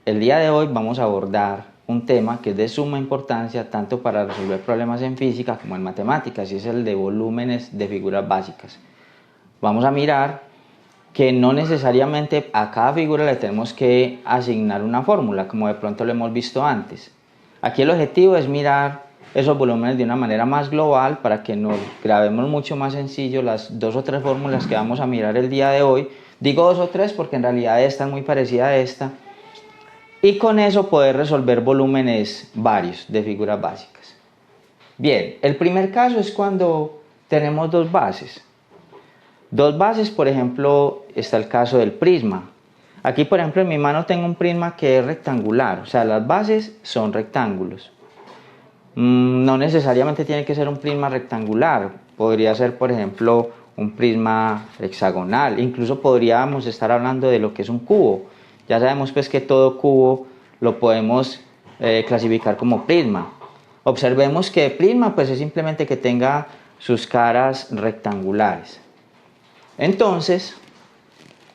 El día de hoy vamos a abordar un tema que es de suma importancia tanto para resolver problemas en física como en matemáticas, y es el de volúmenes de figuras básicas. Vamos a mirar que no necesariamente a cada figura le tenemos que asignar una fórmula, como de pronto lo hemos visto antes. Aquí el objetivo es mirar esos volúmenes de una manera más global para que nos grabemos mucho más sencillo las dos o tres fórmulas que vamos a mirar el día de hoy. Digo dos o tres porque en realidad esta es muy parecida a esta. Y con eso poder resolver volúmenes varios de figuras básicas. Bien, el primer caso es cuando tenemos dos bases. Dos bases, por ejemplo, está el caso del prisma. Aquí, por ejemplo, en mi mano tengo un prisma que es rectangular, o sea, las bases son rectángulos. No necesariamente tiene que ser un prisma rectangular, podría ser, por ejemplo, un prisma hexagonal, incluso podríamos estar hablando de lo que es un cubo. Ya sabemos pues que todo cubo lo podemos clasificar como prisma. Observemos que prisma pues es simplemente que tenga sus caras rectangulares. Entonces,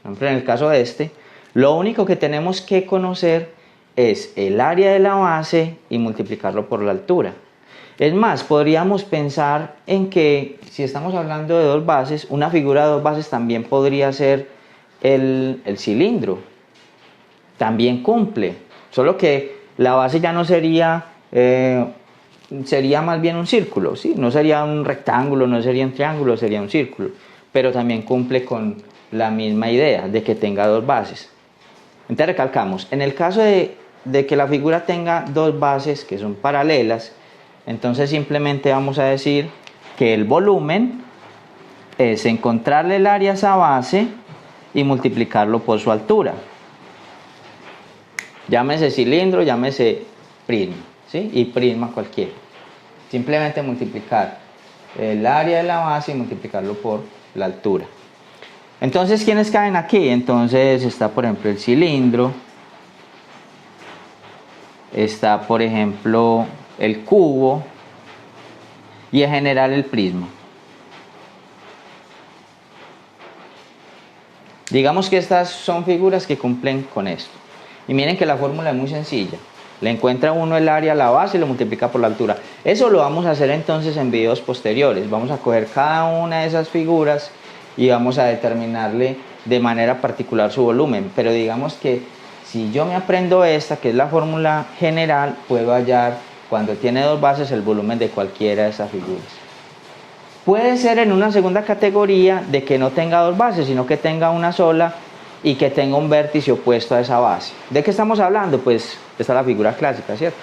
por ejemplo, en el caso de este, lo único que tenemos que conocer es el área de la base y multiplicarlo por la altura. Es más, podríamos pensar en que si estamos hablando de dos bases, una figura de dos bases también podría ser el cilindro. También cumple, solo que la base ya no sería, sería más bien un círculo, ¿sí? No sería un rectángulo, no sería un triángulo, sería un círculo, pero también cumple con la misma idea de que tenga dos bases. Entonces recalcamos, en el caso de que la figura tenga dos bases que son paralelas, entonces simplemente vamos a decir que el volumen es encontrarle el área a esa base y multiplicarlo por su altura. Llámese cilindro, llámese prisma, ¿sí? Y prisma cualquiera. Simplemente multiplicar el área de la base y multiplicarlo por la altura. Entonces, ¿quiénes caen aquí? Entonces está, por ejemplo, el cilindro. Está, por ejemplo, el cubo. Y en general el prisma. Digamos que estas son figuras que cumplen con esto. Y miren que la fórmula es muy sencilla. Le encuentra uno el área a la base y lo multiplica por la altura. Eso lo vamos a hacer entonces en videos posteriores. Vamos a coger cada una de esas figuras y vamos a determinarle de manera particular su volumen. Pero digamos que si yo me aprendo esta, que es la fórmula general, puedo hallar cuando tiene dos bases el volumen de cualquiera de esas figuras. Puede ser en una segunda categoría de que no tenga dos bases, sino que tenga una sola y que tenga un vértice opuesto a esa base. ¿De qué estamos hablando? Pues esta es la figura clásica, ¿cierto?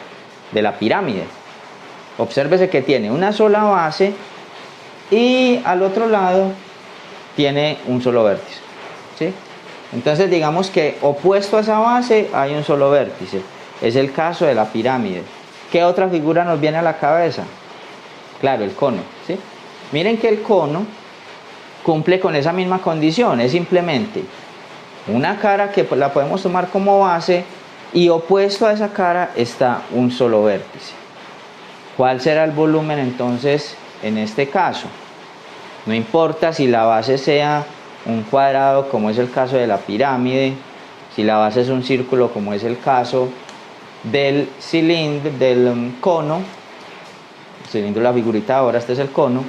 De la pirámide. Obsérvese que tiene una sola base y al otro lado tiene un solo vértice, ¿sí? Entonces digamos que opuesto a esa base hay un solo vértice. Es el caso de la pirámide. ¿Qué otra figura nos viene a la cabeza? Claro, el cono, ¿sí? Miren que el cono cumple con esa misma condición. Es simplemente una cara que la podemos tomar como base y opuesto a esa cara está un solo vértice. ¿Cuál será el volumen entonces en este caso? No importa si la base sea un cuadrado como es el caso de la pirámide, si la base es un círculo como es el caso del cilindro, del cono, el cilindro es la figurita ahora, este es el cono.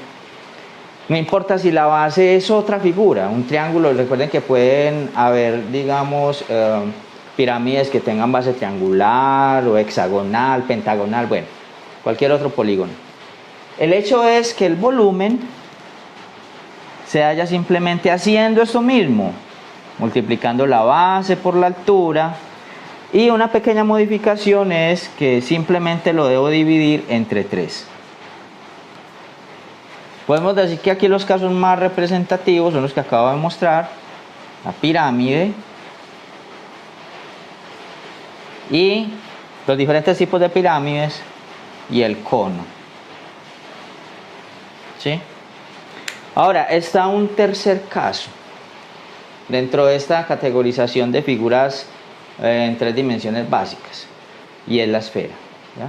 No importa si la base es otra figura, un triángulo, recuerden que pueden haber, digamos, pirámides que tengan base triangular o hexagonal, pentagonal, bueno, cualquier otro polígono. El hecho es que el volumen se halla simplemente haciendo esto mismo, multiplicando la base por la altura, y una pequeña modificación es que simplemente lo debo dividir entre 3. Podemos decir que aquí los casos más representativos son los que acabo de mostrar, la pirámide y los diferentes tipos de pirámides y el cono, ¿sí? Ahora está un tercer caso dentro de esta categorización de figuras en 3 dimensiones básicas, y es la esfera, ¿ya?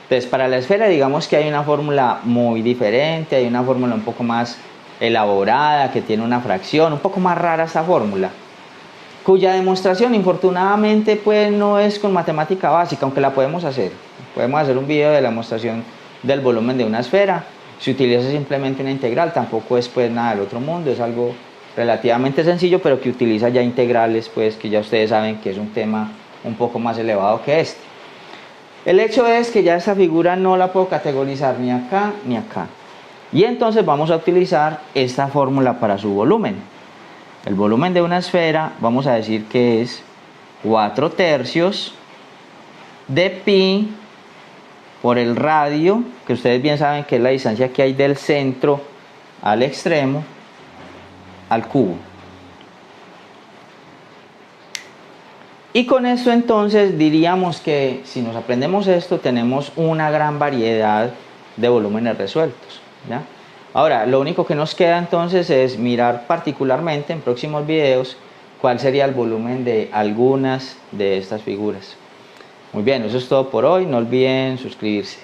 Entonces, para la esfera digamos que hay una fórmula muy diferente, hay una fórmula un poco más elaborada, que tiene una fracción, un poco más rara esta fórmula. cuya demostración infortunadamente pues no es con matemática básica, aunque la podemos hacer. Podemos hacer un video de la demostración del volumen de una esfera. Si utiliza simplemente una integral, tampoco es pues nada del otro mundo, es algo relativamente sencillo, pero que utiliza ya integrales, pues que ya ustedes saben que es un tema un poco más elevado que este. El hecho es que ya esta figura no la puedo categorizar ni acá ni acá. Y entonces vamos a utilizar esta fórmula para su volumen. El volumen de una esfera, vamos a decir que es 4/3 de pi por el radio, que ustedes bien saben que es la distancia que hay del centro al extremo, al cubo. Y con esto entonces diríamos que si nos aprendemos esto tenemos una gran variedad de volúmenes resueltos, ¿ya? Ahora, lo único que nos queda entonces es mirar particularmente en próximos videos cuál sería el volumen de algunas de estas figuras. Muy bien, eso es todo por hoy, no olviden suscribirse.